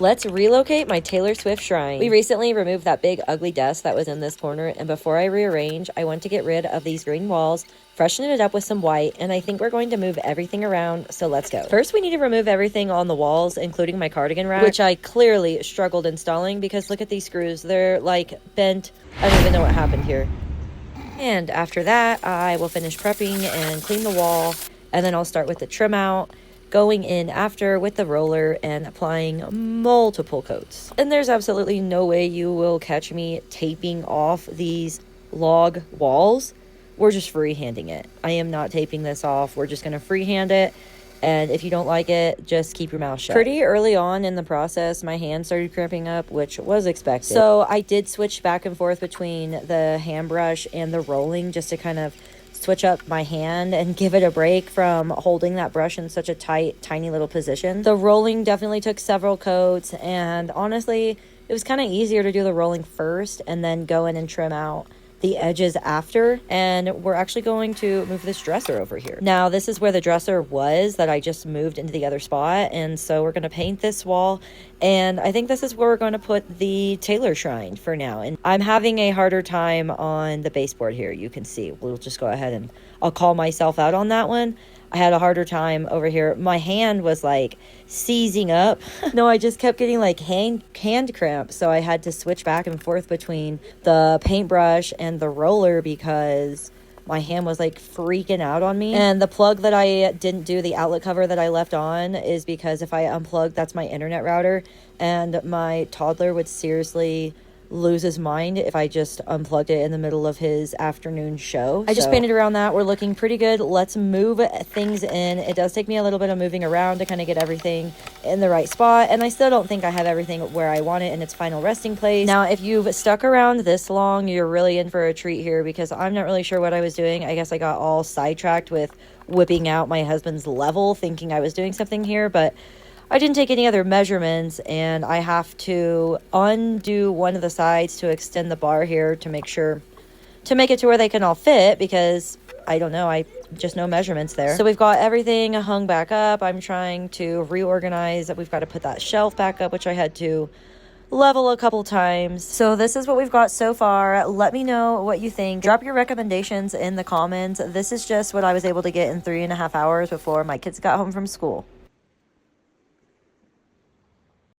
Let's relocate my Taylor Swift shrine. We recently removed that big ugly desk that was in this corner, and before I rearrange, I went to get rid of these green walls, freshen it up with some white, and I think we're going to move everything around, so let's go. First, we need to remove everything on the walls, including my cardigan rack, which I clearly struggled installing because look at these screws. They're like bent. I don't even know what happened here. And after that, I will finish prepping and clean the wall, and then I'll start with the trim out, going in after with the roller and applying multiple coats. And there's absolutely no way you will catch me taping off these log walls. We're just freehanding it. I am not taping this off. We're just going to freehand it. And if you don't like it, just keep your mouth shut. Pretty early on in the process, my hand started cramping up, which was expected. So I did switch back and forth between the hand brush and the rolling just to kind of switch up my hand and give it a break from holding that brush in such a tight, tiny little position. The rolling definitely took several coats, and honestly, it was kind of easier to do the rolling first and then go in and trim out the edges after. And we're actually going to move this dresser over here. Now, this is where the dresser was that I just moved into the other spot, and so we're going to paint this wall, and I think this is where we're going to put the Taylor shrine for now. And I'm having a harder time on the baseboard here. You can see. We'll just go ahead and I'll call myself out on that one. I had a harder time over here. My hand was like seizing up. No, I just kept getting like hand cramp. So I had to switch back and forth between the paintbrush and the roller because my hand was like freaking out on me. And the plug that I didn't do, the outlet cover that I left on, is because if I unplug, that's my internet router. And my toddler would seriously lose his mind if I just unplugged it in the middle of his afternoon show. I just painted around that. We're looking pretty good. Let's move things in. It does take me a little bit of moving around to kind of get everything in the right spot, and I still don't think I have everything where I want it in its final resting place. Now, if you've stuck around this long, you're really in for a treat here because I'm not really sure what I was doing. I guess I got all sidetracked with whipping out my husband's level, thinking I was doing something here, but I didn't take any other measurements, and I have to undo one of the sides to extend the bar here to make it to where they can all fit, because I don't know, I just no measurements there. So we've got everything hung back up. I'm trying to reorganize. We've got to put that shelf back up, which I had to level a couple times. So this is what we've got so far. Let me know what you think. Drop your recommendations in the comments. This is just what I was able to get in 3.5 hours before my kids got home from school.